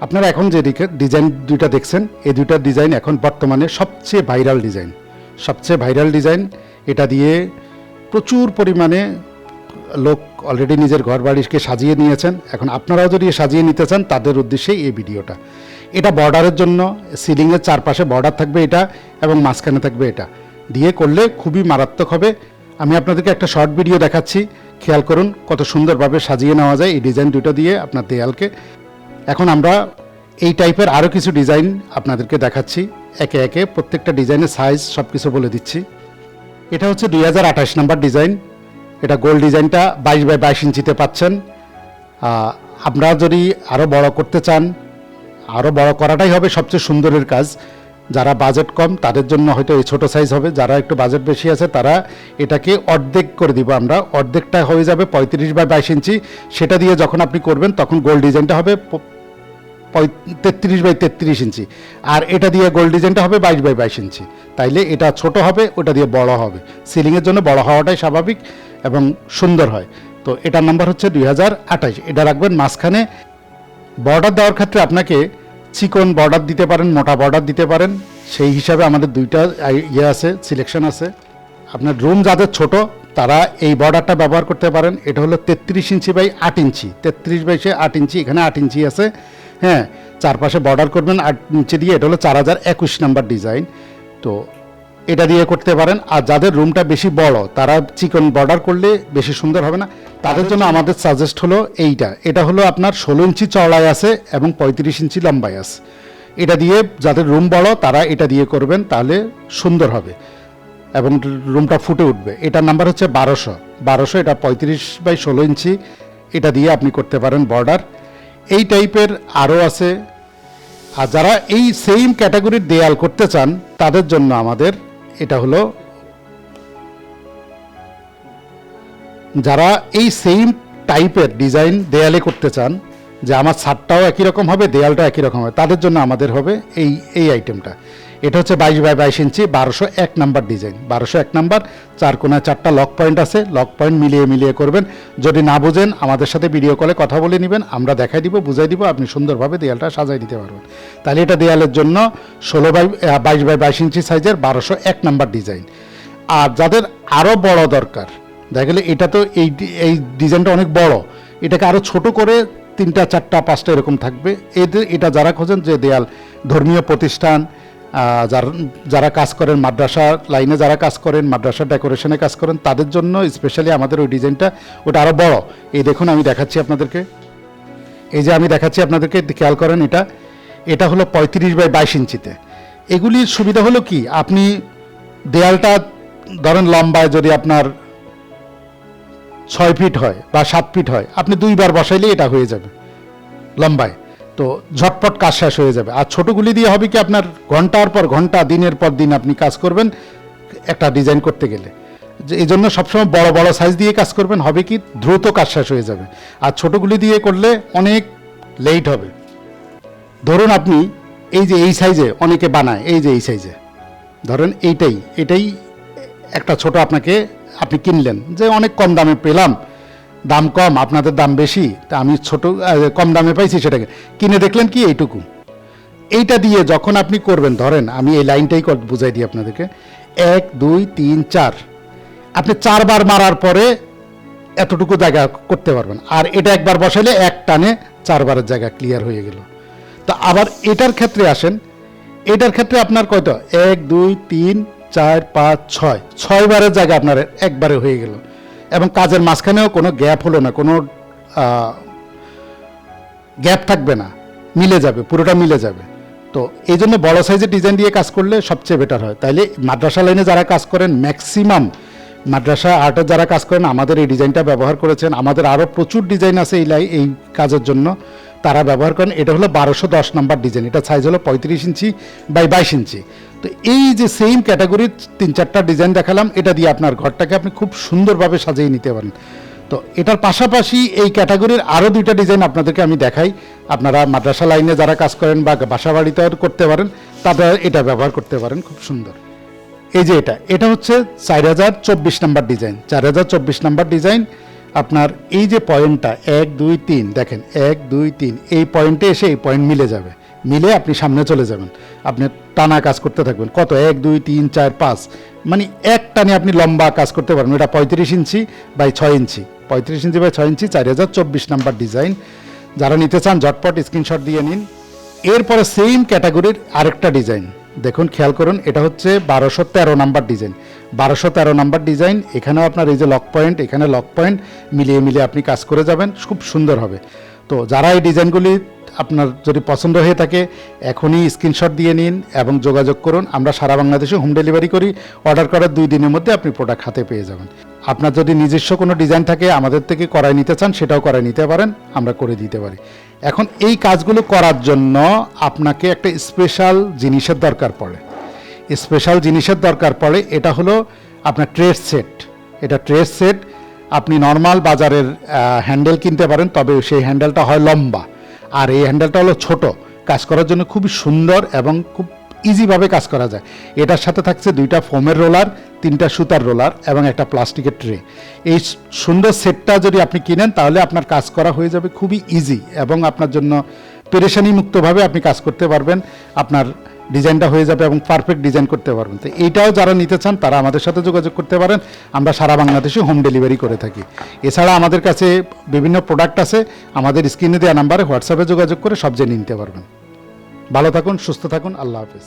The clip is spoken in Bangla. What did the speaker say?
আপনারা এখন যে ডিজাইন দুইটা দেখছেন, এই দুইটা ডিজাইন এখন বর্তমানে সবচেয়ে ভাইরাল ডিজাইন। এটা দিয়ে প্রচুর পরিমাণে লোক অলরেডি নিজের ঘর বাড়িকে সাজিয়ে নিয়েছেন। এখন আপনারাও যদি সাজিয়ে নিতে চান তাদের উদ্দেশ্যেই এই ভিডিওটা। এটা বর্ডারের জন্য, সিলিংয়ের চারপাশে বর্ডার থাকবে এটা, এবং মাঝখানে থাকবে এটা দিয়ে করলে খুবই মারাত্মক হবে। আমি আপনাদেরকে একটা শর্ট ভিডিও দেখাচ্ছি, খেয়াল করুন কত সুন্দরভাবে সাজিয়ে নেওয়া যায় এই ডিজাইন দুটো দিয়ে আপনার দেয়ালকে। এখন আমরা এই টাইপের আরও কিছু ডিজাইন আপনাদেরকে দেখাচ্ছি, একে একে প্রত্যেকটা ডিজাইনের সাইজ সব কিছু বলে দিচ্ছি। এটা হচ্ছে 2028 নাম্বার ডিজাইন। এটা গোল ডিজাইনটা 22x22 ইঞ্চিতে পাচ্ছেন। আপনারা যদি আরও বড় করতে চান, আরও বড় করাটাই হবে সবচেয়ে সুন্দরের কাজ। যারা বাজেট কম তাদের জন্য হয়তো এই ছোটো সাইজ হবে, যারা একটু বাজেট বেশি আছে তারা এটাকে অর্ধেক করে দিব আমরা। অর্ধেকটা হয়ে যাবে 35x22 ইঞ্চি। সেটা দিয়ে যখন আপনি করবেন তখন গোল ডিজাইনটা হবে 33x33 ইঞ্চি, আর এটা দিয়ে গোল ডিজাইনটা হবে 22x22 ইঞ্চি। তাইলে এটা ছোট হবে, ওটা দিয়ে বড় হবে। সিলিংয়ের জন্য বড় হওয়াটাই স্বাভাবিক এবং সুন্দর হয়। তো এটার নাম্বার হচ্ছে 2028। এটা রাখবেন মাঝখানে। বর্ডার দেওয়ার ক্ষেত্রে আপনাকে চিকন বর্ডার দিতে পারেন, মোটা বর্ডার দিতে পারেন, সেই হিসাবে আমাদের দুইটা আছে, সিলেকশন আছে। আপনার রুম যাদের ছোট তারা এই বর্ডারটা ব্যবহার করতে পারেন। এটা হলো 33 ইঞ্চি বাই 8 ইঞ্চি, 33x8 ইঞ্চি, এখানে 8 ইঞ্চি আছে। হ্যাঁ, চারপাশে বর্ডার করবেন 8 ইঞ্চি দিয়ে। এটা হলো 4021 নাম্বার ডিজাইন। তো এটা দিয়ে করতে পারেন। আর যাদের রুমটা বেশি বড় তারা চিকন বর্ডার করলে বেশি সুন্দর হবে না, তাদের জন্য আমাদের সাজেস্ট হলো এইটা। এটা হলো আপনার 16 ইঞ্চি চওড়ায় আছে এবং 35 ইঞ্চি লম্বায় আছে। এটা দিয়ে যাদের রুম বড় তারা এটা দিয়ে করবেন, তাহলে সুন্দর হবে এবং রুমটা ফুটে উঠবে। এটার নাম্বার হচ্ছে 1200। এটা 35x16 ইঞ্চি। এটা দিয়ে আপনি করতে পারেন বর্ডার। এই টাইপের আরও আছে। আর যারা এই সেম ক্যাটাগরির দেয়াল করতে চান তাদের জন্য আমাদের এটা হলো, যারা এই সেম টাইপের ডিজাইন দেয়ালে করতে চান, যে আমার ছাদটাও একই রকম হবে, দেয়ালটাও একই রকম হবে, তাদের জন্য আমাদের হবে এই আইটেমটা। এটা হচ্ছে 22x22 ইঞ্চি, 1201 নাম্বার ডিজাইন। 1201 নাম্বার, 4 কোণায় 4টা লক পয়েন্ট আছে। লক পয়েন্ট মিলিয়ে করবেন। যদি না বোঝেন আমাদের সাথে ভিডিও কলে কথা বলে নেবেন, আমরা দেখাই দিব, বুঝাই দিব, আপনি সুন্দরভাবে দেয়ালটা সাজাই দিতে পারবেন। তাহলে এটা দেয়ালের জন্য 22x22 ইঞ্চি সাইজের 1201 নাম্বার ডিজাইন। আর যাদের আরও বড় দরকার, দেখা গেলে এটা তো এই ডিজাইনটা অনেক বড়, এটাকে আরও ছোট করে 3টা 4টা 5টা এরকম থাকবে। এটা যারা খোঁজেন যে দেয়াল, ধর্মীয় প্রতিষ্ঠান, যারা কাজ করেন, মাদ্রাসা লাইনে যারা কাজ করেন, মাদ্রাসা ডেকোরেশনে কাজ করেন, তাদের জন্য স্পেশালি আমাদের ওই ডিজাইনটা, ওটা আরও বড়। এই দেখুন আমি দেখাচ্ছি আপনাদেরকে, এই যে আমি দেখাচ্ছি আপনাদেরকে, খেয়াল করেন। এটা হলো 35x22 ইঞ্চিতে। এগুলির সুবিধা হলো কি, আপনি দেয়ালটা ধরেন লম্বায় যদি আপনার 6 ফিট হয় বা 7 ফিট হয়, আপনি 2বার বসাইলেই এটা হয়ে যাবে লম্বায়। তো ঝটপট কাজ শেষ হয়ে যাবে। আর ছোটোগুলি দিয়ে হবে কি, আপনার ঘন্টার পর ঘন্টা, দিনের পর দিন আপনি কাজ করবেন একটা ডিজাইন করতে গেলে। যে এই জন্য সবসময় বড় বড় সাইজ দিয়ে কাজ করবেন, হবে কি দ্রুত কাজ শেষ হয়ে যাবে। আর ছোটোগুলি দিয়ে করলে অনেক লেট হবে। ধরুন আপনি এই সাইজে অনেকে বানায়, এই যে এই সাইজে ধরেন এটাই একটা ছোট আপনি কিনলেন, যে অনেক কম দামে পেলাম, দাম কম, আপনাদের দাম বেশি, তা আমি কম দামে পাইছি, সেটাকে কিনে দেখলেন কি এইটুকু। এইটা দিয়ে যখন আপনি করবেন, ধরেন আমি এই লাইনটাই বুঝাই দিই আপনাদেরকে, 1 2 3 4, আপনি 4বার মারার পরে এতটুকু জায়গা করতে পারবেন। আর এটা একবার বসাইলে এক টানে 4বারের জায়গা ক্লিয়ার হয়ে গেল। তো আবার এটার ক্ষেত্রে আসেন, এটার ক্ষেত্রে আপনার কয়টা, 1 2 3 4 5 6, 6বারের জায়গা আপনার একবারে হয়ে গেল, এবং কাজের মাঝখানেও কোনো গ্যাপ হলো না, কোনো গ্যাপ থাকবে না, মিলে যাবে, পুরোটা মিলে যাবে। তো এই জন্য বড় সাইজের ডিজাইন দিয়ে কাজ করলে সবচেয়ে বেটার হয়। তাইলে মাদ্রাসা লাইনে যারা কাজ করেন, ম্যাক্সিমাম মাদ্রাসা আর্টের যারা কাজ করেন, আমাদের এই ডিজাইনটা ব্যবহার করেছেন। আমাদের আরও প্রচুর ডিজাইন আছে এই কাজের জন্য, তারা ব্যবহার করেন। এটা হলো 1210 নাম্বার ডিজাইন। এটা সাইজ হলো 35 ইঞ্চি বাই 22 ইঞ্চি। তো এই যে সেম ক্যাটাগরির 3-4টা ডিজাইন দেখালাম, এটা দিয়ে আপনার ঘরটাকে আপনি খুব সুন্দরভাবে সাজিয়ে নিতে পারেন। তো এটার পাশাপাশি এই ক্যাটাগরির আরও 2টা ডিজাইন আপনাদেরকে আমি দেখাই। আপনারা মাদ্রাসা লাইনে যারা কাজ করেন বা বাসা বাড়িতে করতে পারেন, তারা এটা ব্যবহার করতে পারেন, খুব সুন্দর। এই যে এটা হচ্ছে 4024 নাম্বার ডিজাইন। 4024 নাম্বার ডিজাইন আপনার এই যে পয়েন্টটা 1 2 3 দেখেন 1 2 3 এই পয়েন্টে এসে এই পয়েন্ট মিলে যাবে, মিলে আপনি সামনে চলে যাবেন, আপনি টানা কাজ করতে থাকবেন। কত 1 2 3 4 5 মানে এক টানে আপনি লম্বা কাজ করতে পারবেন। এটা 35 inch by 6 inch, 35 inch by 6 inch 4024 number design. যারা নিতে চান ঝটপট স্ক্রিনশট দিয়ে নিন। এরপরে সেম ক্যাটাগরির আরেকটা ডিজাইন দেখুন, খেয়াল করুন, এটা হচ্ছে 1213 নাম্বার ডিজাইন। 1213 নাম্বার ডিজাইন, এখানেও আপনার এই যে লক পয়েন্ট, এখানে লক পয়েন্ট মিলিয়ে মিলিয়ে আপনি কাজ করে যাবেন, খুব সুন্দর হবে। তো যারা এই ডিজাইনগুলি আপনার যদি পছন্দ হয়ে থাকে এখনই স্ক্রিনশট দিয়ে নিন এবং যোগাযোগ করুন। আমরা সারা বাংলাদেশে হোম ডেলিভারি করি, অর্ডার করার 2 দিনের মধ্যে আপনি প্রোডাক্ট হাতে পেয়ে যাবেন। আপনার যদি নিজস্ব কোনো ডিজাইন থাকে আমাদের থেকে করাই নিতে চান, সেটাও করাই নিতে পারেন, আমরা করে দিতে পারি। এখন এই কাজগুলো করার জন্য আপনাকে একটা স্পেশাল জিনিসের দরকার পড়ে। স্পেশাল জিনিসের দরকার পড়ে, এটা হলো আপনার ট্রেস সেট। এটা ট্রেস সেট আপনি নর্মাল বাজারের হ্যান্ডেল কিনতে পারেন, তবে সেই হ্যান্ডেলটা হয় লম্বা, আর এই হ্যান্ডেলটা হলো ছোট। কাজ করার জন্য খুবই সুন্দর এবং খুব ইজিভাবে কাজ করা যায়। এটার সাথে থাকছে 2টা ফোমের রোলার, 3টা সুতার রোলার এবং একটা প্লাস্টিকের ট্রে। এই সুন্দর সেটটা যদি আপনি কিনেন তাহলে আপনার কাজ করা হয়ে যাবে খুবই ইজি এবং আপনার জন্য পেরেশানি মুক্তভাবে আপনি কাজ করতে পারবেন। আপনার ডিজাইনটা হয়ে যাবে এবং পারফেক্ট ডিজাইন করতে পারবেন। তো এইটাও যারা নিতে চান তারা আমাদের সাথে যোগাযোগ করতে পারেন। আমরা সারা বাংলাদেশে হোম ডেলিভারি করে থাকি। এছাড়া আমাদের কাছে বিভিন্ন প্রোডাক্ট আছে, আমাদের স্ক্রিনে দেওয়া নাম্বারে হোয়াটসঅ্যাপে যোগাযোগ করে সব জেনে নিতে পারবেন। ভালো থাকুন, সুস্থ থাকুন, আল্লাহ হাফেজ।